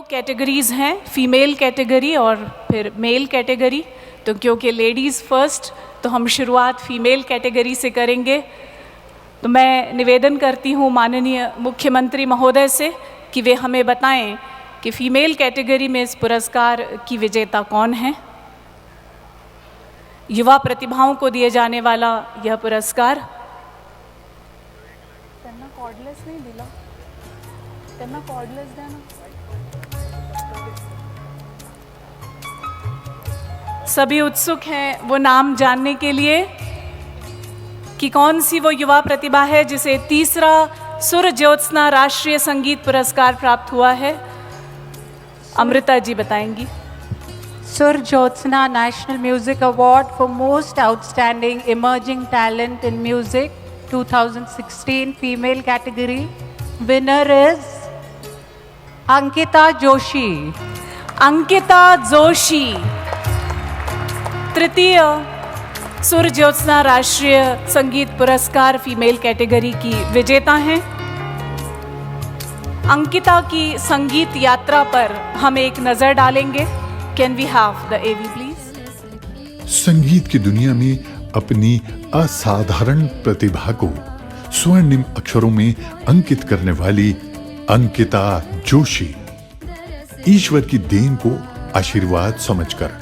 Categories हैं, female category और फिर मेल कैटेगरी। तो क्योंकि लेडीज़ फर्स्ट, तो हम शुरुआत फीमेल कैटेगरी से करेंगे। तो मैं निवेदन करती हूँ माननीय मुख्यमंत्री महोदय से कि वे हमें बताएं कि फीमेल कैटेगरी में इस पुरस्कार की विजेता कौन है। युवा प्रतिभाओं को दिए जाने वाला यह पुरस्कार त्यांना कॉर्डलेस नहीं दिला, त्यांना कॉर्डलेस देना। सभी उत्सुक हैं वो नाम जानने के लिए कि कौन सी वो युवा प्रतिभा है जिसे तीसरा सुर ज्योत्सना राष्ट्रीय संगीत पुरस्कार प्राप्त हुआ है। अमृता जी बताएंगी। Sur Jyotsna National Music Award for Most Outstanding Emerging Talent in Music 2016 female category. Winner is Ankita Joshi. Ankita Joshi तृतीय सुर ज्योत्सना राष्ट्रीय संगीत पुरस्कार फीमेल कैटेगरी की विजेता हैं। अंकिता की संगीत यात्रा पर हम एक नजर डालेंगे। Can we have the AV please. संगीत की दुनिया में अपनी असाधारण प्रतिभा को स्वर्णिम अक्षरों में अंकित करने वाली अंकिता जोशी ईश्वर की देन को आशीर्वाद समझकर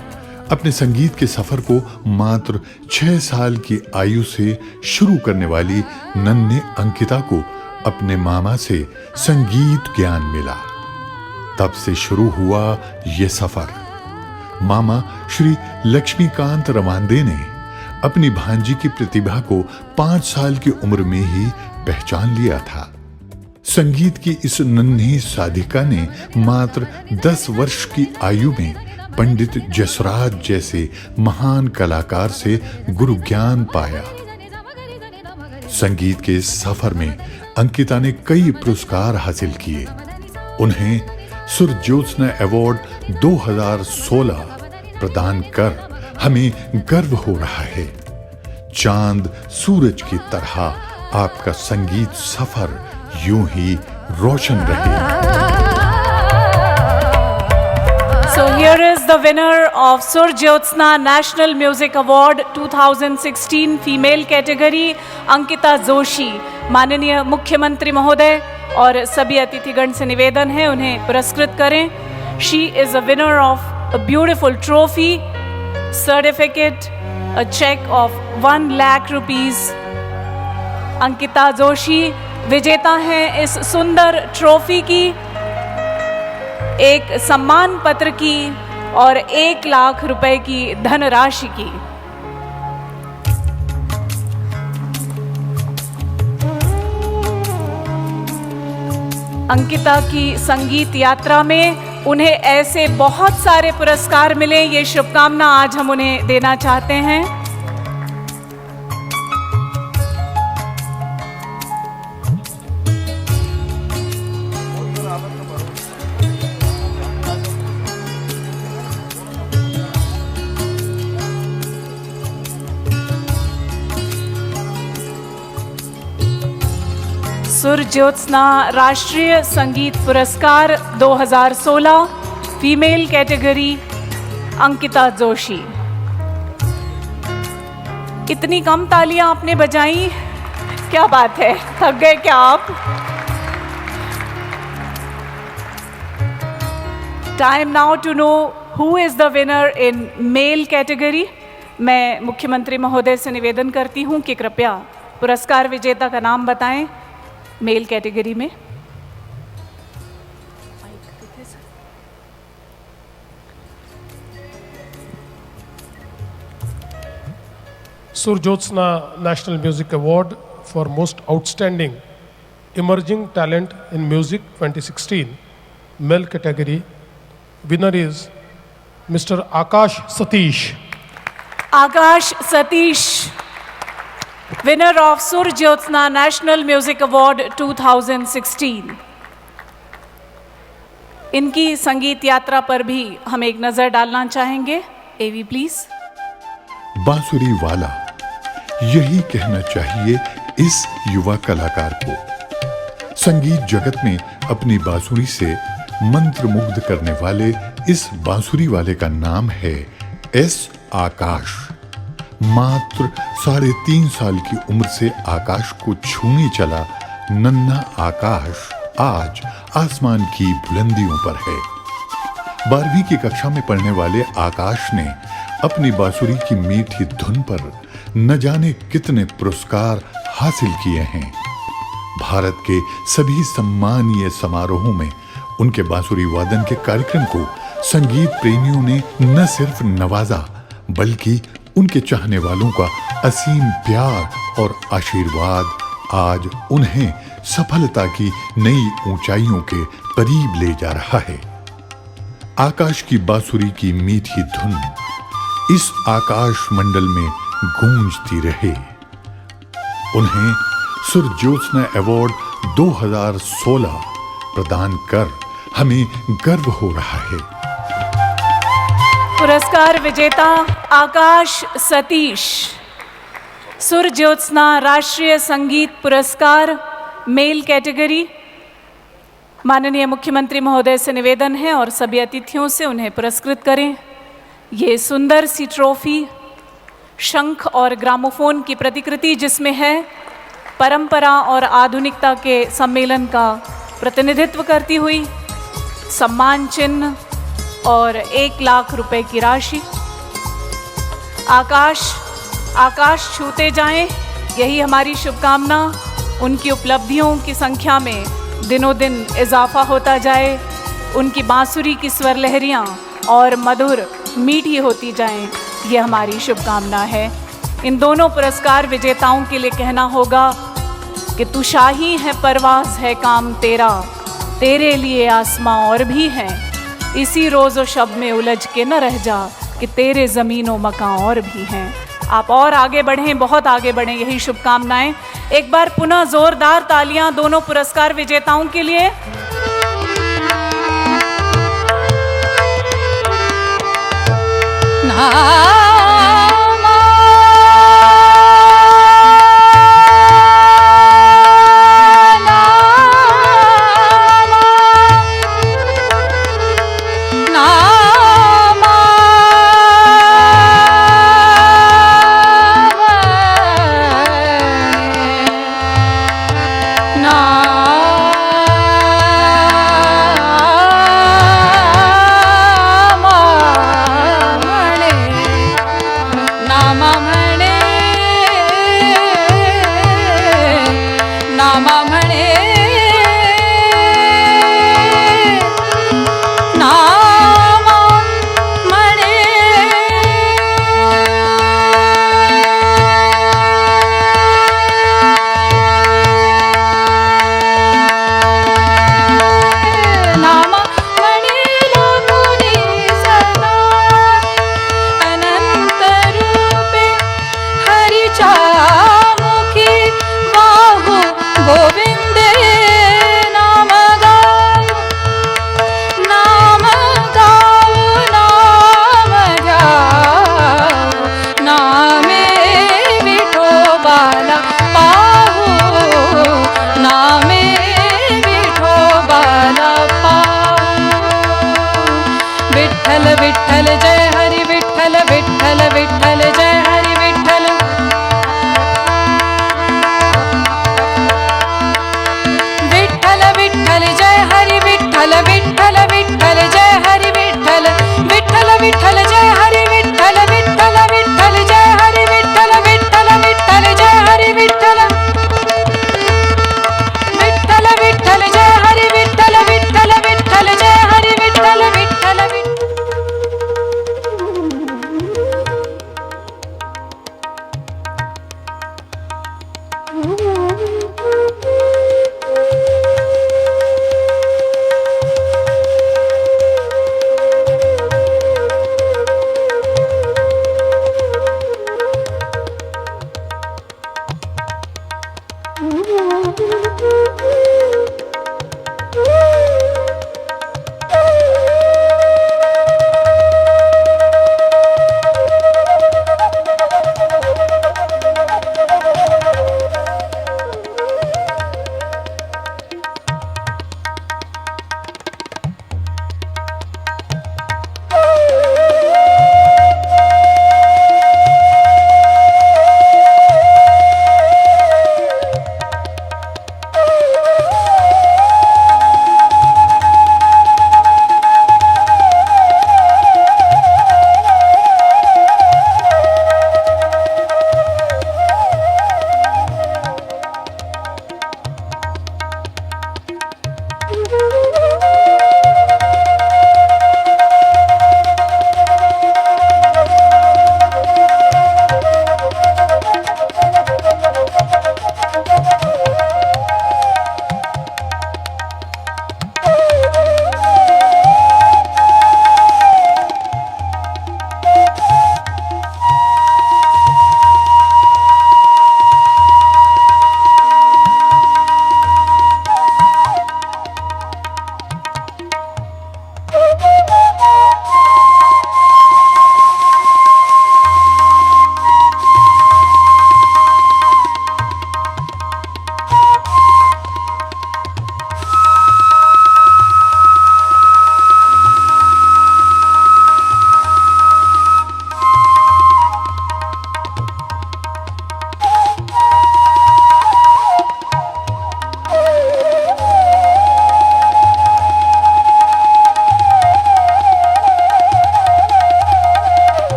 अपने संगीत के सफर को मात्र 6 साल की आयु से शुरू करने वाली नन्हे अंकिता को अपने मामा से संगीत ज्ञान मिला। तब से शुरू हुआ ये सफर। मामा श्री लक्ष्मीकांत रवांदे ने अपनी भांजी की प्रतिभा को 5 साल की उम्र में ही पहचान लिया था। संगीत की इस नन्ही साधिका ने मात्र 10 वर्ष की आयु में पंडित जसराज जैसे महान कलाकार से गुरु ज्ञान पाया। संगीत के इस सफर में अंकिता ने कई पुरस्कार हासिल किए। उन्हें सुर ज्योत्सना अवार्ड 2016 प्रदान कर हमें गर्व हो रहा है। चांद सूरज की तरह आपका संगीत सफर यूं ही रोशन रहे। So here is the winner of Sur Jyotsna National Music Award 2016 female category, Ankita Joshi. माननीय मुख्यमंत्री महोदय और सभी अतिथिगण से निवेदन है उन्हें पुरस्कृत करें। She is a winner of a beautiful trophy, certificate, a check of 1 lakh rupees। Ankita Joshi विजेता हैं इस सुंदर ट्रॉफी की, एक सम्मान पत्र की और 1 लाख रुपए की धनराशि की। अंकिता की संगीत यात्रा में उन्हें ऐसे बहुत सारे पुरस्कार मिले, ये शुभकामना आज हम उन्हें देना चाहते हैं। सुर ज्योत्सना राष्ट्रीय संगीत पुरस्कार 2016 फीमेल कैटेगरी अंकिता जोशी। इतनी कम तालियां आपने बजाई, क्या बात है, थक गए क्या आप? Time now to know who is the winner in male category. मैं मुख्यमंत्री महोदय से निवेदन करती हूं कि कृपया पुरस्कार विजेता का नाम बताएं मेल कैटेगरी में। Sur Jyotsna National Music Award for Most Outstanding Emerging Talent in Music 2016 male category. Winner is Mr. Akash Satish. Akash Satish, winner of Sur Jyotsna National Music Award 2016। इनकी संगीत यात्रा पर भी हम एक नजर डालना चाहेंगे। एवी प्लीज। बांसुरी वाला यही कहना चाहिए इस युवा कलाकार को। संगीत जगत में अपनी बांसुरी से मंत्रमुग्ध करने वाले इस बांसुरी वाले का नाम है एस आकाश। मात्र 3.5 साल की उम्र से आकाश को छूने चला नन्हा आकाश आज आसमान की बुलंदियों पर है। 12वीं की कक्षा में पढ़ने वाले आकाश ने अपनी बांसुरी की मीठी धुन पर न जाने कितने पुरस्कार हासिल किए हैं। भारत के सभी सम्मानीय समारोहों में उनके बांसुरी वादन के कार्यक्रम को संगीत प्रेमियों ने न सिर्फ नवाजा बल्कि उनके चाहने वालों का असीम प्यार और आशीर्वाद आज उन्हें सफलता की नई ऊंचाइयों के करीब ले जा रहा है। आकाश की बांसुरी की मीठी धुन इस आकाश मंडल में गूंजती रहे। उन्हें सुर ज्योत्सना अवार्ड 2016 प्रदान कर हमें गर्व हो रहा है। पुरस्कार विजेता आकाश सतीश, सुर ज्योत्सना राष्ट्रीय संगीत पुरस्कार मेल कैटेगरी। माननीय मुख्यमंत्री महोदय से निवेदन है और सभी अतिथियों से उन्हें पुरस्कृत करें। ये सुंदर सी ट्रॉफी शंख और ग्रामोफोन की प्रतिकृति जिसमें है परंपरा और आधुनिकता के सम्मेलन का प्रतिनिधित्व करती हुई सम्मान चिन्ह और 1 लाख रुपए की राशि। आकाश छूते जाएं, यही हमारी शुभकामना। उनकी उपलब्धियों की संख्या में दिनों दिन इजाफा होता जाए, उनकी बांसुरी की स्वर लहरियाँ और मधुर मीठी होती जाएं, ये हमारी शुभकामना है। इन दोनों पुरस्कार विजेताओं के लिए कहना होगा कि तू शाही है, परवास है काम तेरा, तेरे लिए आसमां और भी हैं, इसी रोज़ व शब में उलझ के न रह जा कि तेरे ज़मीनों मकां और भी हैं। आप और आगे बढ़ें, बहुत आगे बढ़ें, यही शुभकामनाएं। एक बार पुनः जोरदार तालियां दोनों पुरस्कार विजेताओं के लिए।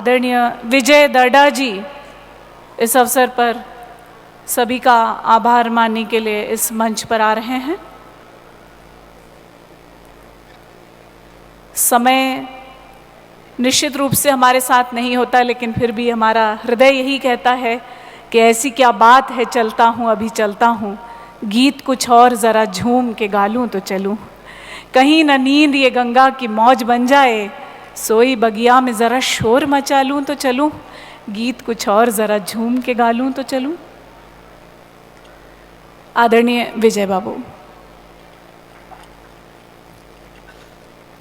आदरणीय विजय दर्डा जी इस अवसर पर सभी का आभार मानने के लिए इस मंच पर आ रहे हैं। समय निश्चित रूप से हमारे साथ नहीं होता, लेकिन फिर भी हमारा हृदय यही कहता है कि ऐसी क्या बात है, चलता हूँ अभी चलता हूँ, गीत कुछ और ज़रा झूम के गा लूँ तो चलूँ। कहीं न नींद ये गंगा की मौज बन जाए, सोई बगिया में ज़रा शोर मचा लूँ तो चलूँ, गीत कुछ और ज़रा झूम के गा लूँ तो चलूँ। आदरणीय विजय बाबू।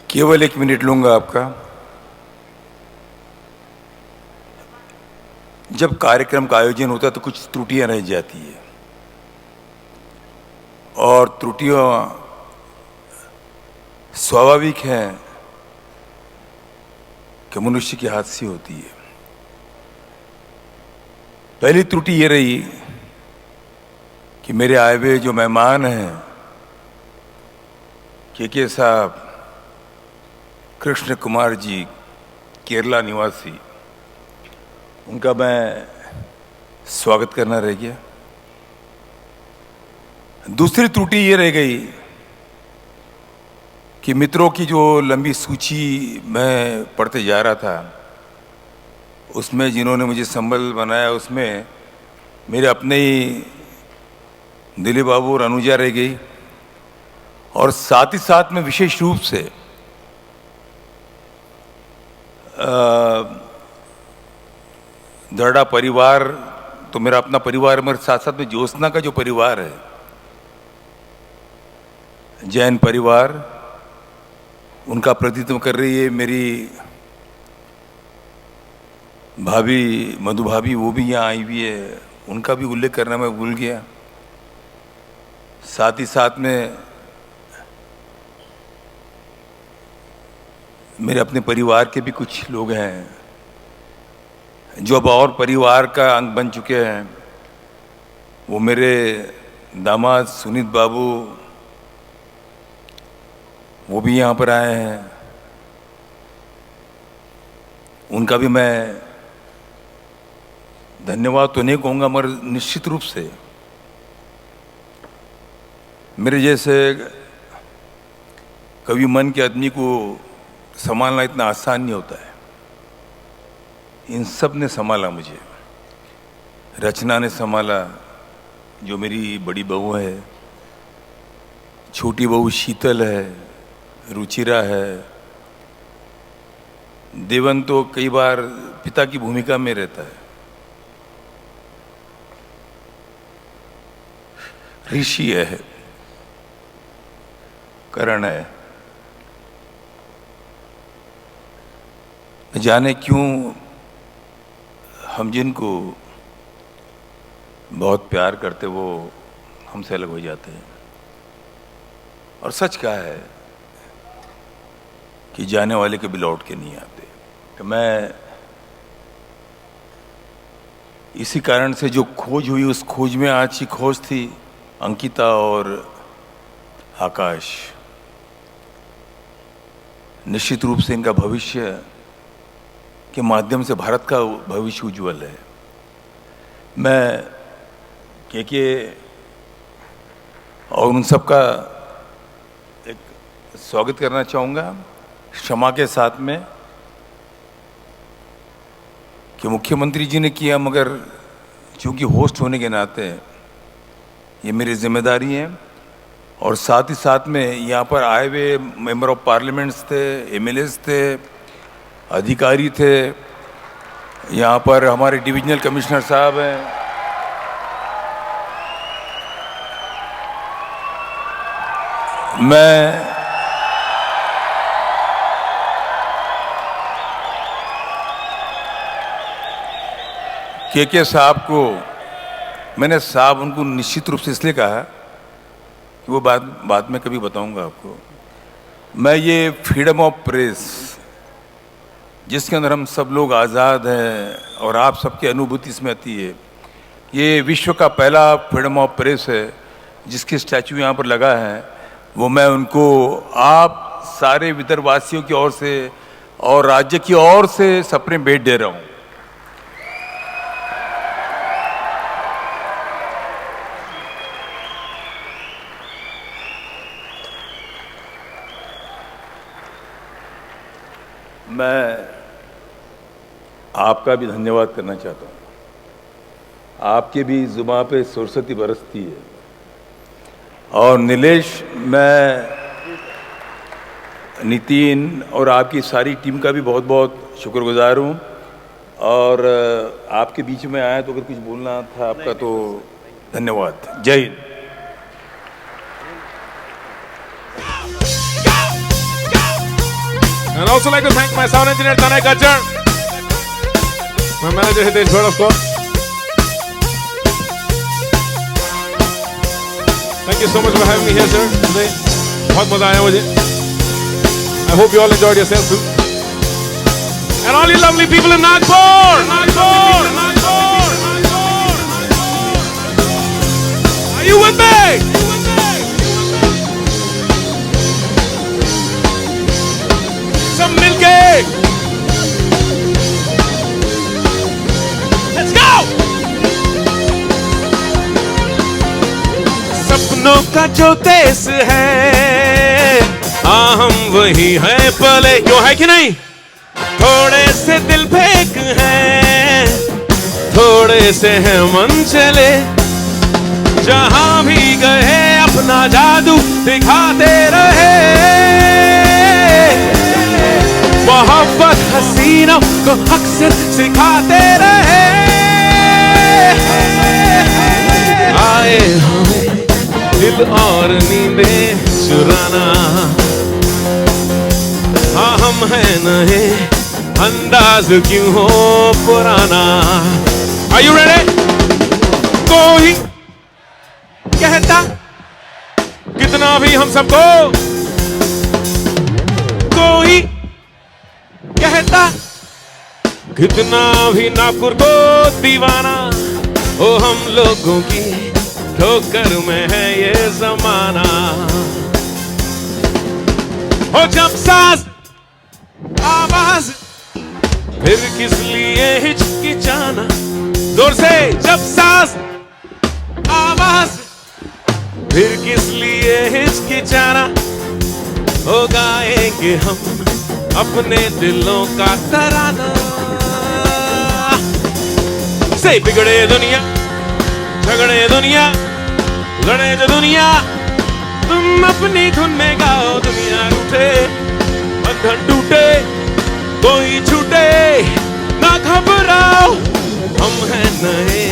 केवल 1 मिनट लूंगा आपका। जब कार्यक्रम का आयोजन होता है तो कुछ त्रुटियां रह जाती है, और त्रुटियां स्वाभाविक हैं कि मनुष्य के हाथ से होती है। पहली त्रुटि ये रही कि मेरे आए हुए जो मेहमान हैं के साहब कृष्ण कुमार जी, केरला निवासी, उनका मैं स्वागत करना रह गया। दूसरी त्रुटि ये रह गई कि मित्रों की जो लंबी सूची मैं पढ़ते जा रहा था, उसमें जिन्होंने मुझे संबल बनाया, उसमें मेरे अपने ही दिलीप बाबू और अनुजा रह गई, और साथ ही साथ में विशेष रूप से दर्डा परिवार तो मेरा अपना परिवार, मेरे साथ साथ में ज्योत्सना का जो परिवार है, जैन परिवार, उनका प्रतिनिधित्व कर रही है मेरी भाभी मधु भाभी, वो भी यहाँ आई हुई है, उनका भी उल्लेख करना मैं भूल गया। साथ ही साथ में मेरे अपने परिवार के भी कुछ लोग हैं जो अब और परिवार का अंग बन चुके हैं। वो मेरे दामाद सुनीत बाबू, वो भी यहाँ पर आए हैं, उनका भी मैं धन्यवाद तो नहीं कहूँगा, मगर निश्चित रूप से मेरे जैसे कवि मन के आदमी को संभालना इतना आसान नहीं होता है। इन सब ने संभाला मुझे। रचना ने संभाला, जो मेरी बड़ी बहू है, छोटी बहू शीतल है, रुचिरा है, देवन तो कई बार पिता की भूमिका में रहता है, ऋषि है, करण है। जाने क्यों हम जिनको बहुत प्यार करते वो हमसे अलग हो जाते हैं। और सच क्या है कि जाने वाले कभी लौट के नहीं आते। तो मैं इसी कारण से जो खोज हुई, उस खोज में आज की खोज थी अंकिता और आकाश। निश्चित रूप से इनका भविष्य के माध्यम से भारत का भविष्य उज्जवल है। मैं के और उन सब का एक स्वागत करना चाहूँगा, क्षमा के साथ में, कि मुख्यमंत्री जी ने किया, मगर चूँकि होस्ट होने के नाते ये मेरी जिम्मेदारी है। और साथ ही साथ में यहाँ पर आए हुए मेंबर ऑफ पार्लियामेंट्स थे, एमएलएस थे, अधिकारी थे, यहाँ पर हमारे डिविजनल कमिश्नर साहब हैं, मैं के साहब को, मैंने साहब उनको निश्चित रूप से इसलिए कहा कि वो बाद में कभी बताऊंगा आपको। मैं ये फ्रीडम ऑफ प्रेस, जिसके अंदर हम सब लोग आज़ाद हैं और आप सबकी अनुभूति इसमें आती है, ये विश्व का पहला फ्रीडम ऑफ प्रेस है जिसकी स्टैचू यहाँ पर लगा है। वो मैं उनको आप सारे विदर्भवासियों की ओर से और राज्य की ओर से सपने भेंट दे रहा हूं। मैं आपका भी धन्यवाद करना चाहता हूं। आपके भी जुबां पे सरस्वती बरसती है। और नीलेश, मैं नितिन और आपकी सारी टीम का भी बहुत बहुत शुक्रगुजार हूं। और आपके बीच में आया तो अगर कुछ बोलना था आपका तो धन्यवाद। जय Hind. And also like to thank my sound engineer Tanay Gajjar, my manager Hitesh Bhatt, of course. Thank you so much for having me here, sir. Today, बहुत मजा आया मुझे. I hope you all enjoyed yourself too. And all you lovely people in Nagpur. Are you with me? सब मिलके Let's go! सपनों का जो देश है हम वही है पले, क्यों है कि नहीं? थोड़े से दिल फेंक है, थोड़े से है मन चले, जहां भी गए अपना जादू दिखाते रहे। मोहब्बत हसीनों को अक्सर सिखाते रहे। आए हमें दिल और नींदें चुराना, हाँ हम हैं नए, अंदाज क्यों हो पुराना। Are you ready? कोई कहता कितना भी हम सबको, कोई कहता कितना भी नागपुर को दीवाना, ओ हम लोगों की ठोकर में है ये जमाना। ओ जब साज आवाज फिर किस लिए हिचकिचाना, जोर से जब साज आवाज फिर किस लिए हिचकिचाना, ओ गाएंगे हम अपने दिलों का तराना। से बिगड़े दुनिया, झगड़े दुनिया, लड़े जो दुनिया, तुम अपनी धुन में गाओ। दुनिया रूठे, बंधन टूटे, कोई छूटे, ना घबराओ, हम हैं नए,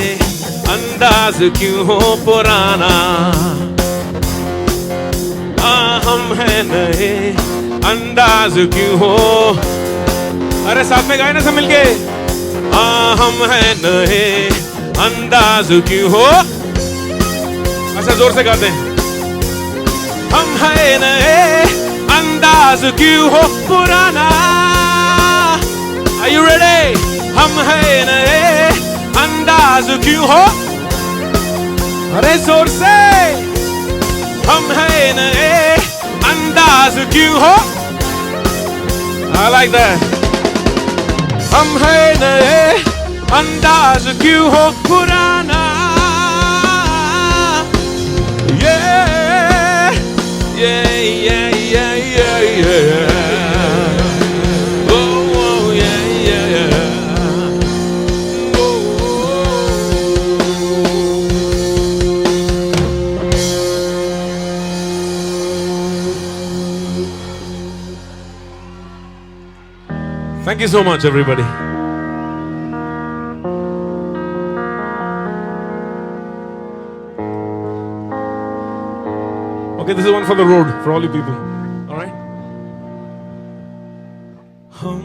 अंदाज क्यों हो पुराना। हम हैं नए, अंदाज क्यों हो, अरे साथ में गाए ना सब मिलके। हम हैं नए, अंदाज क्यों हो, अच्छा जोर से गाते हैं। हम हैं नए, अंदाज क्यों हो पुराना। Are you ready? हम हैं नए, अंदाज क्यों हो, अरे जोर से। हम हैं नए, अंदाज क्यों हो, I like that. हम हैं नए, अंदाज क्यों हो पुराना। Yeah, yeah, yeah, yeah, yeah, yeah. Oh, oh, yeah, yeah, yeah. Oh. Thank you so much, everybody. Okay, this is one for the road, for all you people. All right? हम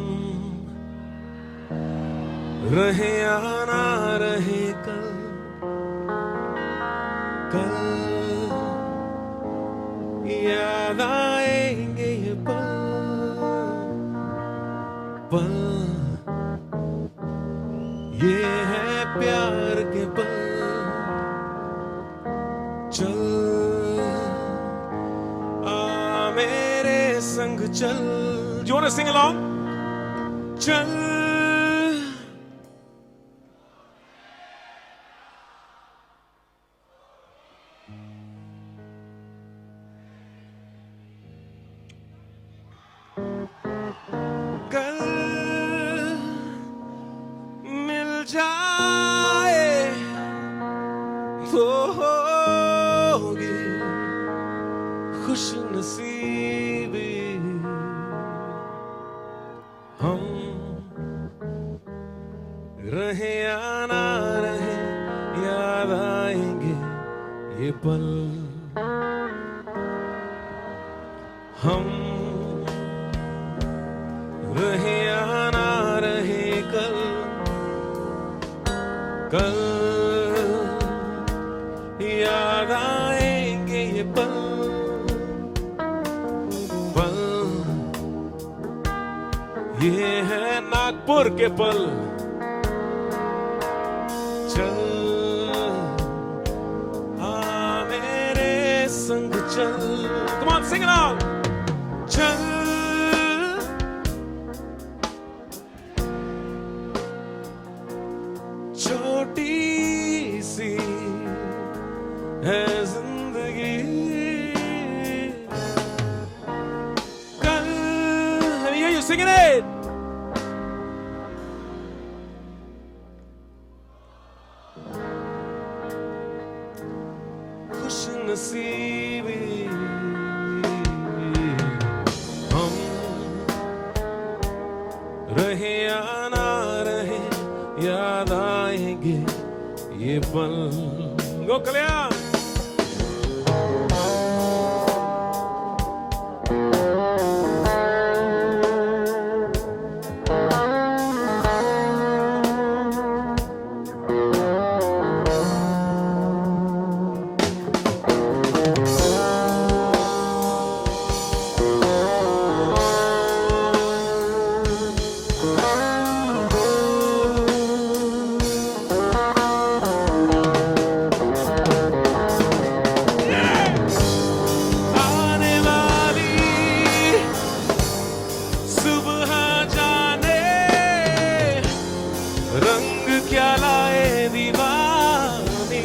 रहे या ना रहे कल, कल याद आएंगे ये पल, ये है प्यार के पल। चल आ मेरे संग चल। Do you want to sing along? चल कल मिल जाए तो होगी खुश नसीबी हम रहे या ना रहे याद आएंगे ये पल हम रहे या ना रहे कल कल याद आएंगे ये पल पल ये है नागपुर के पल चल आ मेरे संग चल come on sing it out चल छोटी सी है जिंदगी कल let me hear you singing it खुश नसीबी हम रहे या ना रहे याद आएंगे ये पल गो कल्याण रंग क्या लाए दीवानी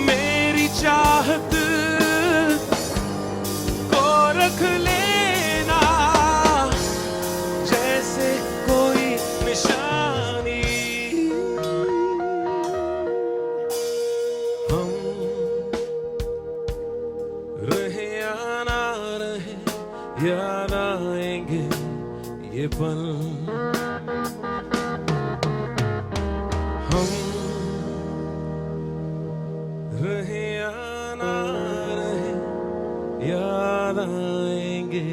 मेरी चाहत को रख लेना जैसे कोई निशानी हम रहे या ना रहे याद आएंगे ये पल हम रहे या ना रहे याद आएंगे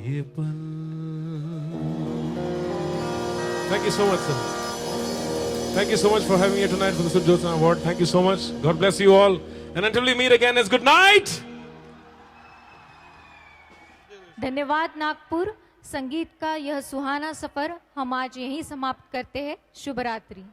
ये पल Thank you so much, sir. Thank you so much for having me here tonight for the Sur Jyotsna Award. Thank you so much. God bless you all. And until we meet again, it's good night. धन्यवाद नागपुर। संगीत का यह सुहाना सफर हम आज यहीं समाप्त करते हैं। शुभ रात्रि।